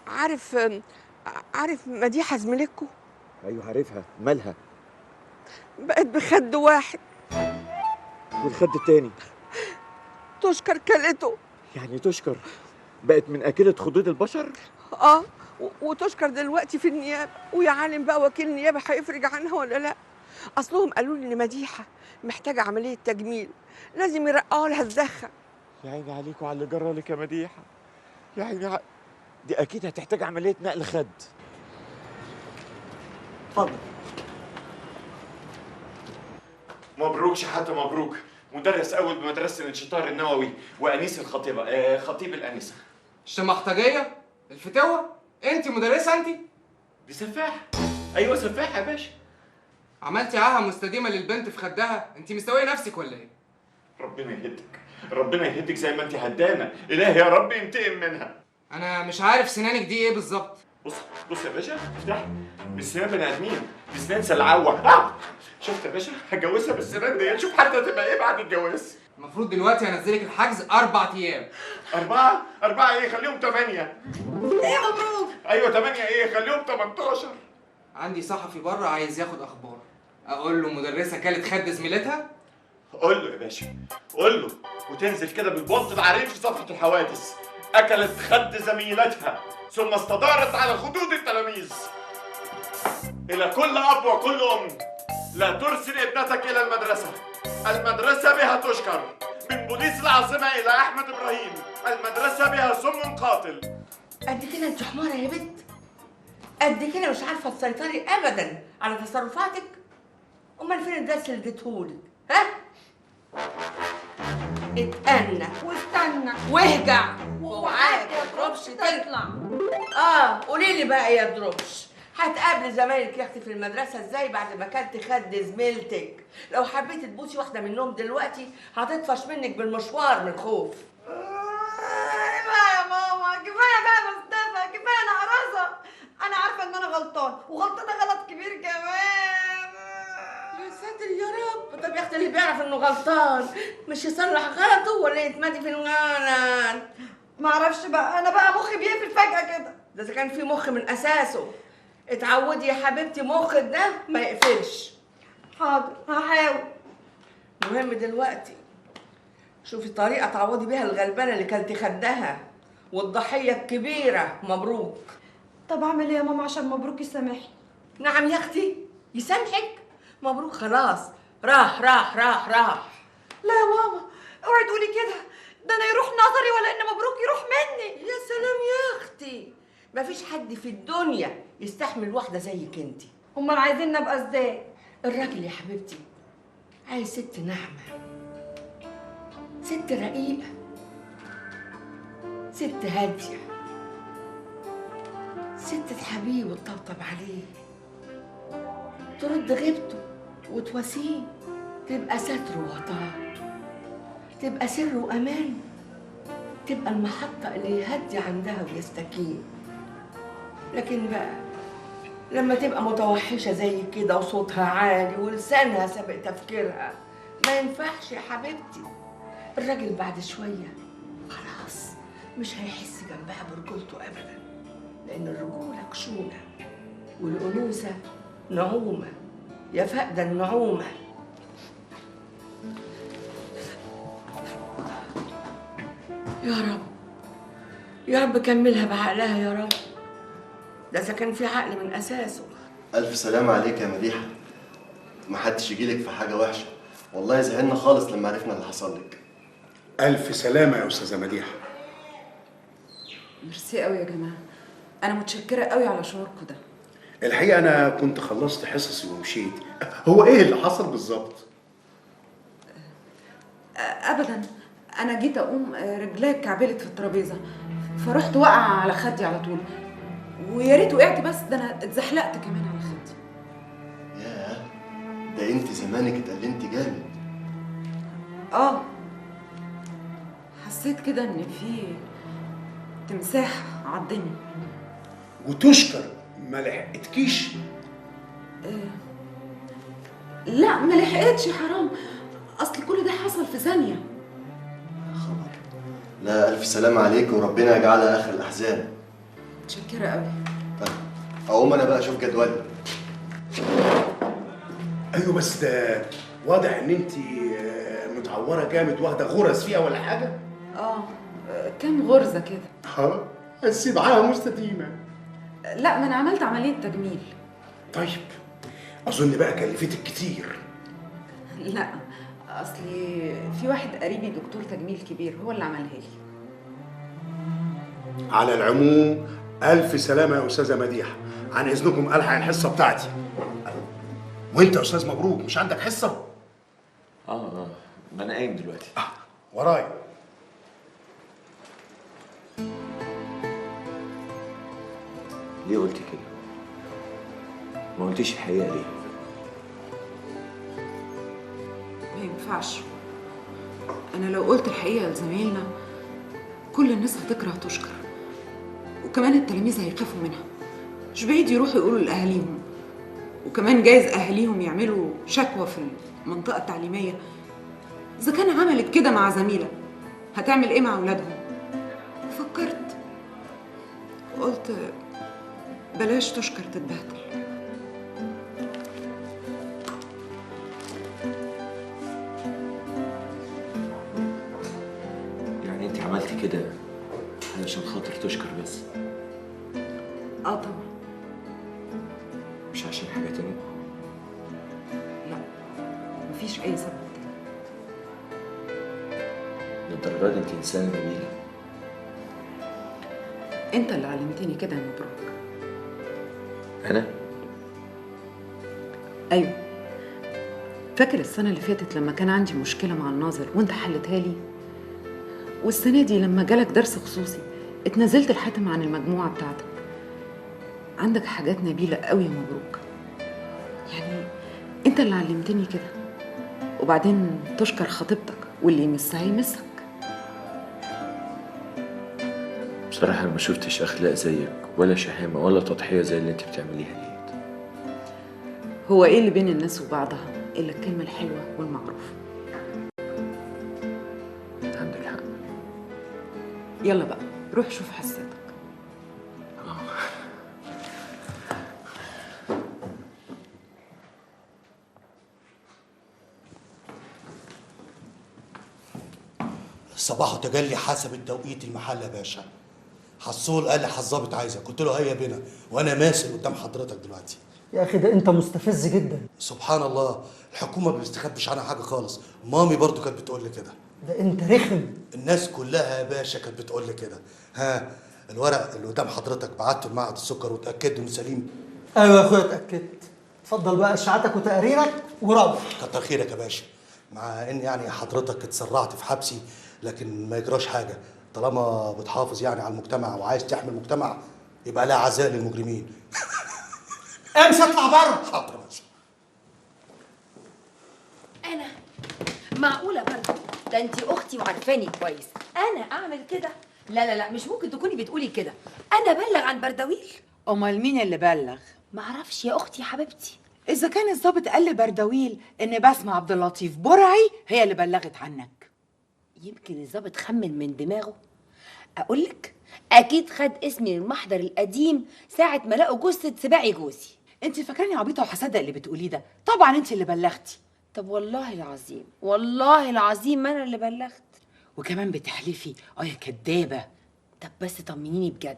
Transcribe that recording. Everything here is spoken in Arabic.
عارف عارف مديحة زميلتكو؟ ايوه عارفها، مالها؟ بقت بخد واحد. والخد التاني؟ تشكر كلته. يعني تشكر بقت من اكلة خدود البشر؟ اه، وتشكر دلوقتي في النيابة، ويا عالم بقى وكيل النيابة هيفرج عنها ولا لا. اصلهم قالوا لي ان مديحة محتاجة عملية تجميل، لازم يرقعوا لها الزخة. يا عيني عليك وعلى اللي جرالك يا مديحة. يا عيني دي اكيد هتحتاج عملية نقل خد. اتفضل. مبروك شحاتة، مبروك. مدرس اول بمدرسه الانشطار النووي وانيس الخطيبه، خطيب الانسه. الشمحتجيه الفتوه. انت مدرسه انت؟ دي سفاح. ايوه سفاح يا باشا. عملتي عاهه مستديمه للبنت في خدها؟ انت مستويه نفسك ولا ايه؟ ربنا يهدك، ربنا يهدك زي ما انت هدانه. الهي يا رب ينتقم منها. انا مش عارف سنانك دي ايه بالظبط. بص بص يا باشا، افتح. مش سنان بني ادمين، دي سنان سلعوه. شفت يا باشا، هتجوزها بالسنان دي، شوف حتى هتبقى ايه بعد الجواز. المفروض دلوقتي انزلك الحجز 4 ايام. 4؟ 4 ايه؟ خليهم 8. ايه مبروك؟ ايوه 8 ايه؟ خليهم 18. عندي صحفي بره عايز ياخد اخبار، اقول له مدرسه كلت خد زميلتها؟ قول له يا باشا، قول له. وتنزل كده بالبلط العريض في صفحة الحوادث: أكلت خد زميلتها ثم استدارت على خدود التلاميذ. إلى كل أب وكل أم: لا ترسل ابنتك إلى المدرسة. المدرسة بها تشكر. من بوليس العاصمة إلى أحمد إبراهيم، المدرسة بها سم قاتل. قد كده انت حمارة يا بنت، قد كده مش عارفة تسيطري أبدا على تصرفاتك. أمال فين الدرس اللي اديتهولك؟ ها؟ اتأنى واستنى واهجع ووعاك يا دروبش تطلع. قولي لي بقى يا دروبش، هتقابلي زمايلك يا اختي في المدرسه ازاي بعد ما كلت خد زميلتك؟ لو حبيتي تبوسي واحده منهم دلوقتي هتطفش منك بالمشوار من الخوف. كفايه يا ماما، كفايه بقى مصطفى، كفايه انا عراسه. انا عارفه ان انا غلطان وغلطانه غلط كبير كمان. يا ساتر يا رب. طب يا اختي اللي بيعرف انه غلطان مش يصلح غلطه ولا يتمادي في الغلط؟ معرفش بقى، انا بقى مخي بيقفل فجاه كده. ده اذا كان في مخ من اساسه. اتعودي يا حبيبتي مخك ده ما يقفلش. حاضر هحاول. المهم دلوقتي شوفي طريقة تعوضي بيها الغلبانة اللي كلتي خدها والضحية الكبيرة. مبروك. طب اعمل ايه يا ماما عشان مبروك يسامحني؟ نعم يا اختي، يسامحك؟ مبروك خلاص، راح راح راح راح. لا يا ماما اوعي تقولي كده، ده انا يروح نظري ولا ان مبروك يروح مني. يا سلام يا اختي، مفيش حد في الدنيا يستحمل واحدة زيك انتي. امال عايزين نبقى ازاي؟ الراجل يا حبيبتي عايز ست ناعمة، ست رقيقة، ست هادية، ست تحبيه وتطبطب عليه، ترد غيبته وتواسيه، تبقى ستر وغطاء، تبقى سر وأمان، تبقى المحطة اللي يهدي عندها ويستكين. لكن بقى لما تبقى متوحشة زي كده وصوتها عالي ولسانها سابق تفكيرها ما ينفعش يا حبيبتي. الراجل بعد شوية خلاص مش هيحس جنبها برجولته أبدا، لأن الرجولة خشونة والأنوثة نعومة يا فقد النعومة. يا رب يا رب كملها بعقلها يا رب، ده إذا كان في عقل من أساسه. ألف سلامة عليك يا مديحة. محدش يجيلك في حاجة وحشة، والله زهقنا خالص لما عرفنا اللي حصل لك. ألف سلامة يا أستاذة مديحة. ميرسي قوي يا جماعة، أنا متشكرة قوي على شعوركم ده. الحقيقة أنا كنت خلصت حصصي ومشيت. هو إيه اللي حصل بالظبط؟ أبدا، أنا جيت أقوم رجلي اتكعبلت في الترابيزة فرحت واقعة على خدي على طول، ويا ريت وقعت بس ده أنا اتزحلقت كمان على خدي. ياه، ده أنت زمانك اتألمتي جامد. حسيت كده إن في تمساح عضني. وتشكر ما لحقتكيش؟ لا ما لحقتش، حرام، أصل كل ده حصل في ثانية. خبر. لا ألف سلامة عليك وربنا يجعلها آخر الأحزان. متشكره قوي. اقوم انا بقى اشوف جدولي. ايوه بس ده واضح ان انت متعوره جامد، واخده غرز فيها ولا حاجه؟ كام غرزه كده. ها بس معاها مستديمه. لا، ما انا عملت عمليه تجميل. طيب اظن بقى كلفتك كتير. لا، اصلي في واحد قريبي دكتور تجميل كبير هو اللي عملها لي. على العموم الف سلامه يا استاذه مديحه، عن اذنكم الحق الحصه بتاعتي. وانت يا استاذ مبروك مش عندك حصه؟ ما انا قايم دلوقتي. ورايا. ليه قلت كده؟ ما قلتيش الحقيقه ليه؟ ما ينفعش. انا لو قلت الحقيقه لزمايلنا كل الناس هتكره تشكر، وكمان التلاميذ هيخافوا منها. مش بعيد يروحوا يقولوا لاهاليهم، وكمان جايز اهاليهم يعملوا شكوى في المنطقه التعليميه. اذا كان عملت كده مع زميله هتعمل ايه مع اولادهم؟ فكرت قلت بلاش تشكر تتبهدل. يعني انت عملتي كده علشان خاطر تشكر بس؟ طبعا. مش عشان حاجه تانية؟ لا، مفيش اي سبب تاني. للدرجه دي انت انسانه نبيله. انت اللي علمتني كده يا مبروك. انا؟ ايوه. فاكر السنه اللي فاتت لما كان عندي مشكله مع الناظر وانت حلتها لي؟ والسنه دي لما جالك درس خصوصي اتنازلت الحاتم عن المجموعه بتاعتك. عندك حاجات نبيله قوي يا مبروك. يعني انت اللي علمتني كده. وبعدين تشكر خطيبتك، واللي يمسها يمسك. بصراحه انا ما شفتش اخلاق زيك ولا شهامه ولا تضحيه زي اللي انت بتعمليها دي. هو ايه اللي بين الناس وبعضها الا الكلمه الحلوه والمعروف؟ عندك حق. يلا بقى روح شوف حصتك. صباح تجلي حسب التوقيت المحل يا باشا. حصول قال لي حظابط عايزك، قلت له هيا بنا، وانا ماسك قدام حضرتك دلوقتي. يا اخي ده انت مستفز جدا. سبحان الله، الحكومه ما بتستخبش عنها حاجه خالص. مامي برضو كانت بتقول لي كده. ده انت رخم. الناس كلها يا باشا كانت بتقول لي كده. ها، الورق اللي قدام حضرتك بعته لمعهد السكر وتاكدوا انه سليم. ايوه يا اخويا اتاكدت. اتفضل بقى اشاعتك وتقاريرك وروح. كتر خيرك يا باشا. مع ان يعني حضرتك اتسرعت في حبسي، لكن ما يجراش حاجه طالما بتحافظ يعني على المجتمع وعايز تحمي المجتمع، يبقى لا عزاء للمجرمين. امشي اطلع بره. حاضر يا باشا. انا معقوله برضه؟ ده انت اختي وعارفاني كويس. انا اعمل كده؟ لا لا لا، مش ممكن تكوني بتقولي كده. انا بلغ عن بردويل؟ امال مين اللي بلغ؟ معرفش يا اختي يا حبيبتي. اذا كان الضابط قال لبردويل ان بسمة عبد اللطيف برعي هي اللي بلغت عنك. يمكن الضابط خمن من دماغه. اقولك اكيد خد اسمي من المحضر القديم ساعه ما لقوا جثه سباعي جوزي. انت فاكراني عبيطه وهصدق اللي بتقوليه ده؟ طبعا انت اللي بلغتي. طب والله العظيم والله العظيم ما انا اللي بلغت. وكمان بتحلفي يا كدابه. طب بس طمنيني بجد،